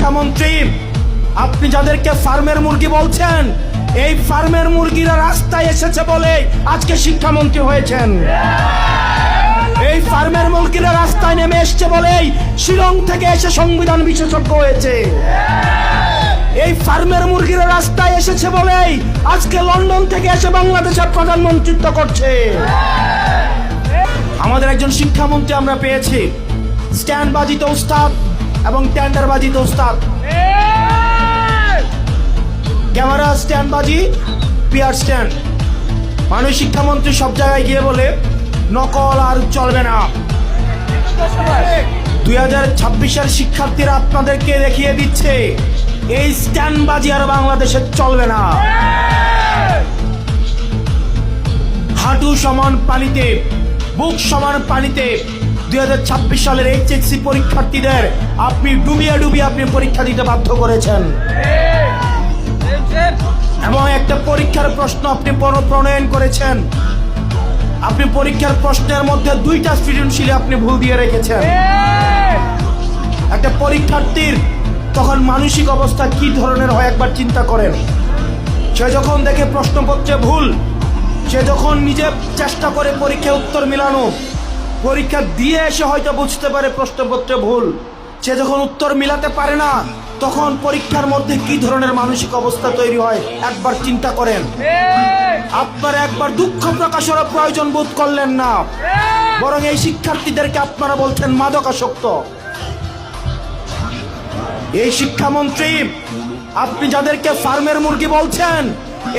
শিক্ষামন্ত্রী, আপনি যাদেরকে ফার্মের মুরগি বলছেন, এই ফার্মের মুরগিরা রাস্তায় এসেছে বলে আজকে শিক্ষামন্ত্রী হয়েছেন। এই ফার্মের মুরগিরা রাস্তায় নেমে এসছে বলেই শিলং থেকে এসে সংবিধান বিশেষজ্ঞ হয়েছে। এই ফার্মের মুরগিরা রাস্তায় এসেছে বলেই আজকে লন্ডন থেকে এসে বাংলাদেশের প্রধানমন্ত্রিত্ব করছে। আমাদের একজন শিক্ষামন্ত্রী আমরা পেয়েছি, স্ট্যান্ডবাজিতে উস্তাদ এবং টেন্ডারবাজিতে উস্তাদ। ক্যামেরা স্ট্যান্ডবাজি, পিয়ার স্ট্যান্ড। মানুষ শিক্ষামন্ত্রী সব জায়গায় গিয়ে বলে নকল আর চলবে না। 2026-এর শিক্ষার্থীরা আপনাদেরকে দেখিয়ে দিচ্ছে এই স্ট্যান্ডবাজি আর বাংলাদেশে চলবে না। হাঁটু সমান পানিতে, বুক সমান পানিতে 2026 সালের এইচএসসি পরীক্ষার্থীদের আপনি ডুবিয়ে ডুবিয়ে আপনি পরীক্ষা দিতে বাধ্য করেছেন। এবং একটা পরীক্ষার প্রশ্ন আপনি প্রণয়ন করেছেন। আপনি পরীক্ষার প্রশ্নের মধ্যে 2টা সৃজনশীল আপনি ভুল দিয়ে রেখেছেন। একটা পরীক্ষার্থীর তখন মানসিক অবস্থা কি ধরনের হয় একবার চিন্তা করেন। সে যখন দেখে প্রশ্নপত্রে ভুল, সে যখন নিজে চেষ্টা করে পরীক্ষায় উত্তর মিলানো, পরীক্ষা দিয়ে এসে হয়তো বুঝতে পারে প্রশ্নপত্রে ভুল, সে যখন উত্তর মিলাতে পারে না, তখন পরীক্ষার মধ্যে কি ধরনের মানসিক অবস্থা তৈরি হয় একবার চিন্তা করেন। আপনারা একবার দুঃখ প্রকাশের প্রয়োজন বোধ করলেন না, বরং এই শিক্ষার্থীদেরকে আপনারা বলছেন মাদকাসক্ত। এই শিক্ষামন্ত্রী, আপনি যাদেরকে ফার্মের মুরগি বলছেন,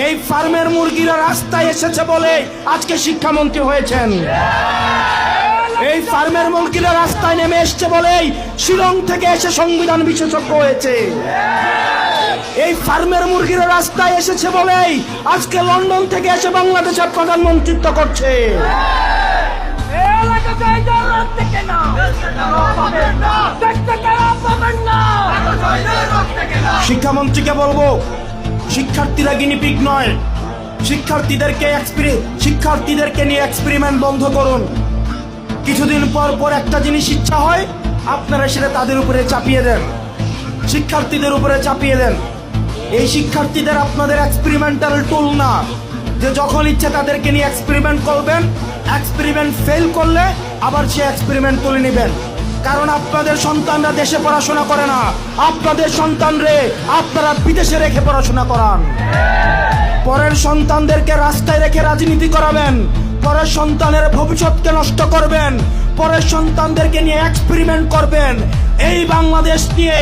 এই ফার্মের মুরগিরা রাস্তায় এসেছে বলে আজকে শিক্ষামন্ত্রী হয়েছেন। এই ফার্মের মুরগিরা রাস্তায় নেমে এসছে বলেই শিলং থেকে এসে সংবিধান বিশেষজ্ঞ হয়েছে। এই ফার্মের মুরগিরা রাস্তায় এসেছে বলেই আজকে লন্ডন থেকে এসে বাংলাদেশের প্রধানমন্ত্রিত্ব করছে। শিক্ষামন্ত্রীকে বলবো, শিক্ষার্থীরা গিনিপিগ নয়। শিক্ষার্থীদেরকে নিয়ে এক্সপেরিমেন্ট বন্ধ করুন। কিছুদিন পর পর একটা জিনিস ইচ্ছা হয়, আপনারা সেটা তাদের উপরে চাপিয়ে দেন, শিক্ষার্থীদের উপরে চাপিয়ে দেন। এই শিক্ষার্থীদের আপনাদের এক্সপেরিমেন্টাল টুল না, যে যখন ইচ্ছে তাদেরকে নিয়ে এক্সপেরিমেন্ট করবেন, এক্সপেরিমেন্ট ফেল করলে আবার সে এক্সপেরিমেন্ট তুলে নেবেন। কারণ আপনাদের সন্তানরা দেশে পড়াশোনা করে না, আপনাদের সন্তানরে আপনারা বিদেশে রেখে পড়াশোনা করান। পরের সন্তানদেরকে রাস্তায় রেখে রাজনীতি করাবেন, পরের সন্তানের ভবিষ্যৎকে নষ্ট করবেন, পরের সন্তানদেরকে নিয়ে এক্সপেরিমেন্ট করবেন। এই বাংলাদেশ নিয়ে